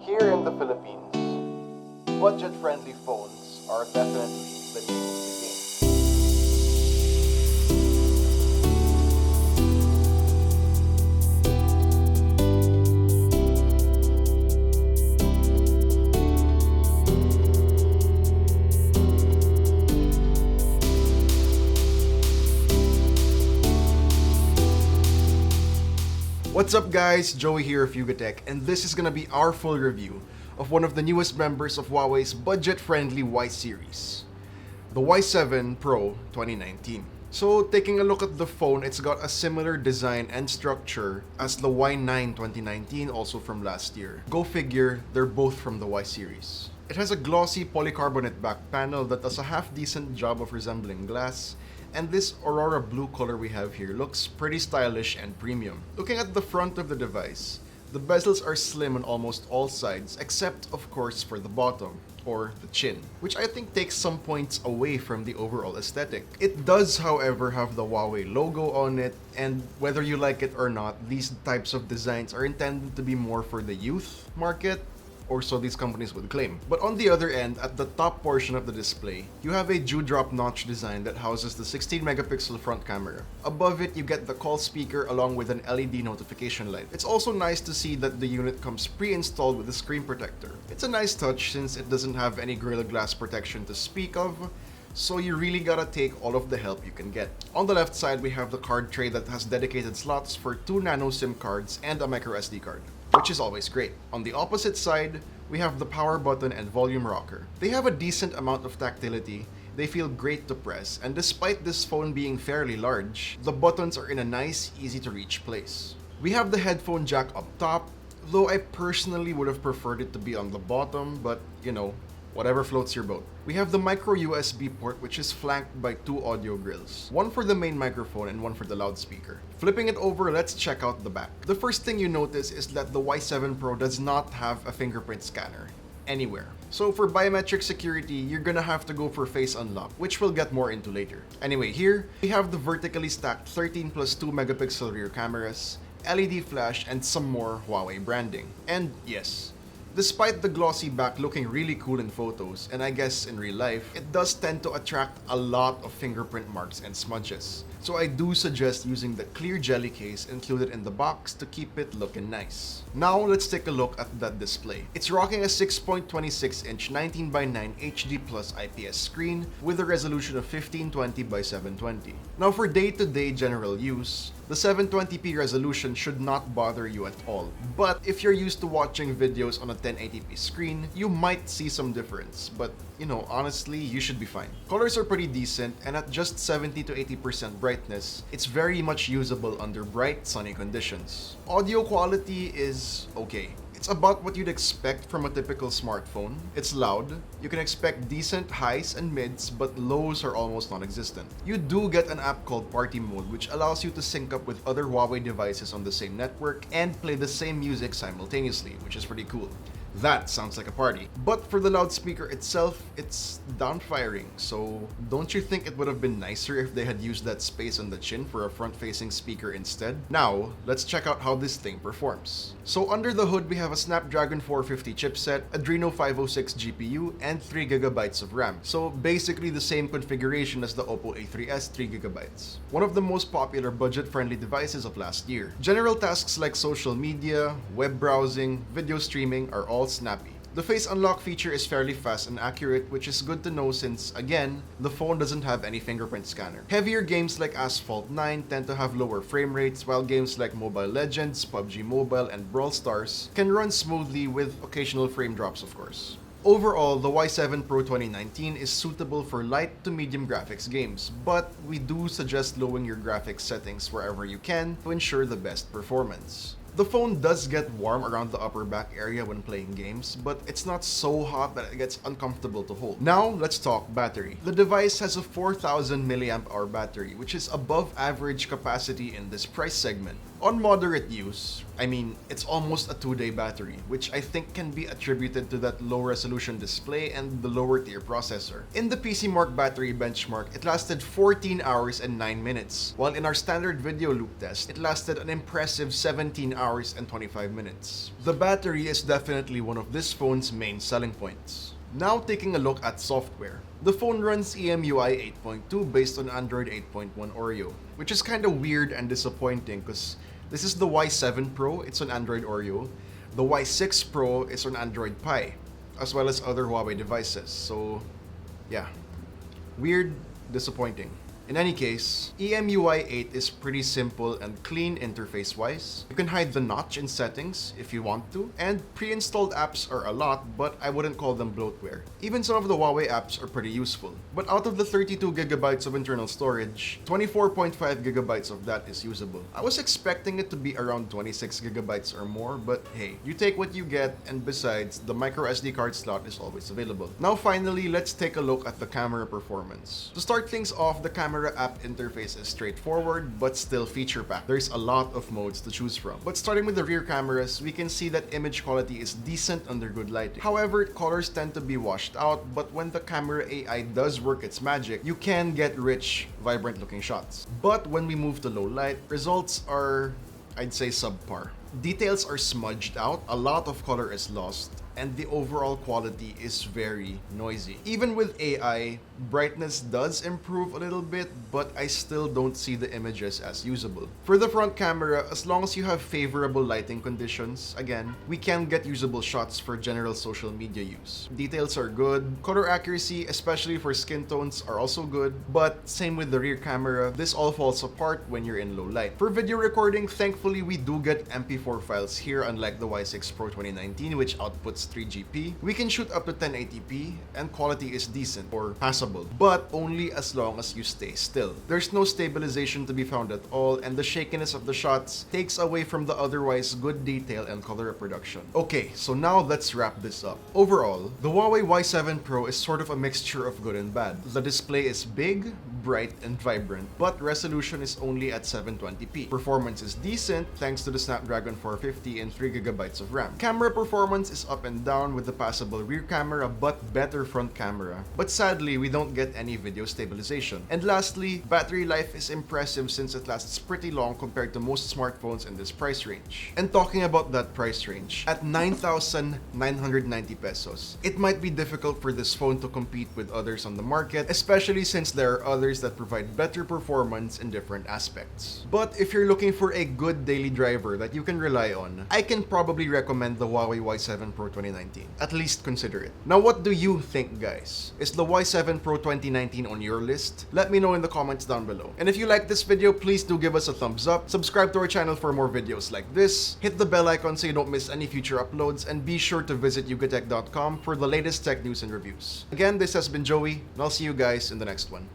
Here in the Philippines, budget-friendly phones are definitely the name of the game. What's up guys, Joey here of YugaTech, and this is gonna be our full review of one of the newest members of Huawei's budget-friendly Y series, the Y7 Pro 2019. So taking a look at the phone, it's got a similar design and structure as the Y9 2019, also from last year. Go figure, they're both from the Y series. It has a glossy polycarbonate back panel that does a half-decent job of resembling glass, and this Aurora blue color we have here looks pretty stylish and premium. Looking at the front of the device, the bezels are slim on almost all sides, except of course for the bottom, or the chin, which I think takes some points away from the overall aesthetic. It does, however, have the Huawei logo on it, and whether you like it or not, these types of designs are intended to be more for the youth market, or so these companies would claim. But on the other end, at the top portion of the display, you have a dewdrop notch design that houses the 16 megapixel front camera. Above it, you get the call speaker along with an LED notification light. It's also nice to see that the unit comes pre-installed with a screen protector. It's a nice touch since it doesn't have any Gorilla Glass protection to speak of, so you really gotta take all of the help you can get. On the left side, we have the card tray that has dedicated slots for 2 nano SIM cards and a micro SD card, which is always great. On the opposite side, we have the power button and volume rocker. They have a decent amount of tactility, they feel great to press, and despite this phone being fairly large, the buttons are in a nice, easy to reach place. We have the headphone jack up top, though I personally would have preferred it to be on the bottom, but you know, whatever floats your boat. We have the micro USB port, which is flanked by 2 audio grills, one for the main microphone and one for the loudspeaker. Flipping it over, let's check out the back. The first thing you notice is that the Y7 Pro does not have a fingerprint scanner anywhere. So for biometric security, you're gonna have to go for face unlock, which we'll get more into later. Anyway, here we have the vertically stacked 13 plus 2 megapixel rear cameras, LED flash, and some more Huawei branding. And yes, despite the glossy back looking really cool in photos, and I guess in real life, it does tend to attract a lot of fingerprint marks and smudges. So I do suggest using the clear jelly case included in the box to keep it looking nice. Now let's take a look at that display. It's rocking a 6.26-inch 19:9 HD Plus IPS screen with a resolution of 1520 by 720. Now for day-to-day general use, the 720p resolution should not bother you at all. But if you're used to watching videos on a 1080p screen, you might see some difference. But you know, honestly, you should be fine. Colors are pretty decent, and at just 70 to 80% brightness, it's very much usable under bright, sunny conditions. Audio quality is okay. It's about what you'd expect from a typical smartphone. It's loud. You can expect decent highs and mids, but lows are almost non-existent. You do get an app called Party Mode, which allows you to sync up with other Huawei devices on the same network and play the same music simultaneously, which is pretty cool. That sounds like a party. But for the loudspeaker itself, it's downfiring, so don't you think it would have been nicer if they had used that space on the chin for a front-facing speaker instead? Now, let's check out how this thing performs. So under the hood, we have a Snapdragon 450 chipset, Adreno 506 GPU, and 3GB of RAM. So basically the same configuration as the Oppo A3s 3GB. One of the most popular budget-friendly devices of last year. General tasks like social media, web browsing, video streaming are all snappy. The face unlock feature is fairly fast and accurate, which is good to know since, again, the phone doesn't have any fingerprint scanner. Heavier games like Asphalt 9 tend to have lower frame rates, while games like Mobile Legends, PUBG Mobile, and Brawl Stars can run smoothly with occasional frame drops, of course. Overall, the Y7 Pro 2019 is suitable for light to medium graphics games, but we do suggest lowering your graphics settings wherever you can to ensure the best performance. The phone does get warm around the upper back area when playing games, but it's not so hot that it gets uncomfortable to hold. Now, let's talk battery. The device has a 4000 mAh battery, which is above average capacity in this price segment. On moderate use, I mean, it's almost a 2-day battery, which I think can be attributed to that low resolution display and the lower tier processor. In the PC Mark battery benchmark, it lasted 14 hours and 9 minutes, while in our standard video loop test, it lasted an impressive 17 hours and 25 minutes. The battery is definitely one of this phone's main selling points. Now taking a look at software. The phone runs EMUI 8.2 based on Android 8.1 Oreo, which is kind of weird and disappointing because this is the Y7 Pro, it's on Android Oreo. The Y6 Pro is on Android Pie, as well as other Huawei devices. So, yeah. Weird, disappointing. In any case, EMUI 8 is pretty simple and clean interface-wise. You can hide the notch in settings if you want to, and pre-installed apps are a lot, but I wouldn't call them bloatware. Even some of the Huawei apps are pretty useful. But out of the 32GB of internal storage, 24.5GB of that is usable. I was expecting it to be around 26GB or more, but hey, you take what you get, and besides, the microSD card slot is always available. Now finally, let's take a look at the camera performance. To start things off, the camera app interface is straightforward but still feature-packed. There's a lot of modes to choose from. But starting with the rear cameras, we can see that image quality is decent under good lighting. However, colors tend to be washed out, but when the camera AI does work its magic, you can get rich, vibrant looking shots. But when we move to low light, results are, I'd say, subpar. Details are smudged out, a lot of color is lost, and the overall quality is very noisy. Even with AI, brightness does improve a little bit, but I still don't see the images as usable. For the front camera, as long as you have favorable lighting conditions, again, we can get usable shots for general social media use. Details are good, color accuracy, especially for skin tones, are also good, but same with the rear camera, this all falls apart when you're in low light. For video recording, thankfully we do get MP4 files here, unlike the Y6 Pro 2019, which outputs 3GP. We can shoot up to 1080p, and quality is decent or passable, but only as long as you stay still. There's no stabilization to be found at all, and the shakiness of the shots takes away from the otherwise good detail and color reproduction. Okay, so now let's wrap this up. Overall, the Huawei Y7 Pro is sort of a mixture of good and bad. The display is big, bright, and vibrant, but resolution is only at 720p. Performance is decent thanks to the Snapdragon 450 and 3GB of RAM. Camera performance is up and down with the passable rear camera but better front camera. But sadly, we don't get any video stabilization. And lastly, battery life is impressive since it lasts pretty long compared to most smartphones in this price range. And talking about that price range, at 9,990 pesos, it might be difficult for this phone to compete with others on the market, especially since there are others that provide better performance in different aspects. But if you're looking for a good daily driver that you can rely on, I can probably recommend the Huawei Y7 Pro 2019. At least consider it. Now, what do you think, guys? Is the Y7 Pro 2019 on your list? Let me know in the comments down below. And if you like this video, please do give us a thumbs up, subscribe to our channel for more videos like this, hit the bell icon so you don't miss any future uploads, and be sure to visit YugaTech.com for the latest tech news and reviews. Again, this has been Joey, and I'll see you guys in the next one.